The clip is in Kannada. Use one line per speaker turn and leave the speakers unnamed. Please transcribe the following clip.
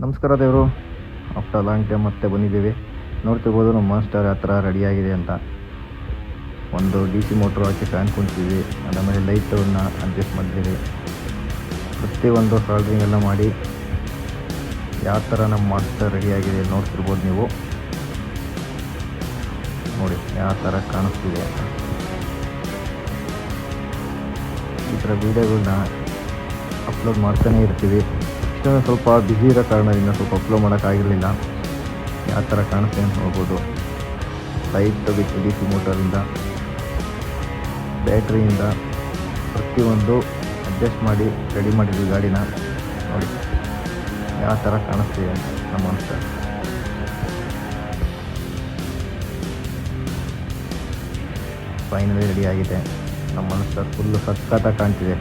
ನಮಸ್ಕಾರ ದೇವರು. ಆಫ್ಟರ್ ಲಾಂಗ್ ಟೈಮ್ ಮತ್ತೆ ಬಂದಿದ್ದೀವಿ. ನೋಡ್ತಿರ್ಬೋದು ನಮ್ಮ ಮಾಸ್ಟರ್ ಹತ್ರ ರೆಡಿಯಾಗಿದೆ ಅಂತ. ಒಂದು DC ಮೋಟ್ರ್ ಹಾಕಿ ಫ್ಯಾನ್ ಕುಂತಿದ್ವಿ, ಅದರ ಮೇಲೆ ಲೈಟನ್ನು ಅಡ್ಜಸ್ಟ್ ಮಾಡಿದ್ದೀವಿ. ಪ್ರತಿಯೊಂದು ಸಾಲ್ಡ್ರಿಂಗ್ ಎಲ್ಲ ಮಾಡಿ ಯಾವ ಥರ ನಮ್ಮ ಮಾಸ್ಟರ್ ರೆಡಿಯಾಗಿದೆ ನೋಡ್ತಿರ್ಬೋದು ನೀವು. ನೋಡಿ ಯಾವ ಥರ ಕಾಣಿಸ್ತಿದೆ ಅಂತ. ಈ ಥರ ವೀಡಿಯೋಗಳನ್ನ ಅಪ್ಲೋಡ್ ಮಾಡ್ತಾನೇ ಇರ್ತೀವಿ. ಇಷ್ಟೊಂದು ಸ್ವಲ್ಪ ಬ್ಯುಸಿ ಇರೋ ಕಾರಣದಿಂದ ಸ್ವಲ್ಪ ಅಪ್ಲೋಡ್ ಮಾಡೋಕ್ಕಾಗಿರಲಿಲ್ಲ. ಯಾವ ಥರ ಕಾಣಿಸ್ತೆ ಅಂತ ನೋಡ್ಬೋದು. ಲೈಟ್ ವಿತ್ DC ಮೋಟರಿಂದ, ಬ್ಯಾಟ್ರಿಯಿಂದ ಪ್ರತಿಯೊಂದು ಅಡ್ಜಸ್ಟ್ ಮಾಡಿ ರೆಡಿ ಮಾಡಿದ್ವಿ ಗಾಡಿನ. ನೋಡಿ ಯಾವ ಥರ ಕಾಣಿಸ್ತಿದೆ ಅಂತ ನಮ್ಮ ಮಾಸ್ಟರ್. ಫೈನಲಿ ರೆಡಿ ಆಗಿದೆ ನಮ್ಮ ಮಾಸ್ಟರ್. ಫುಲ್ಲು ಸಖತ್ತಾಗಿ ಕಾಣ್ತಿದೆ.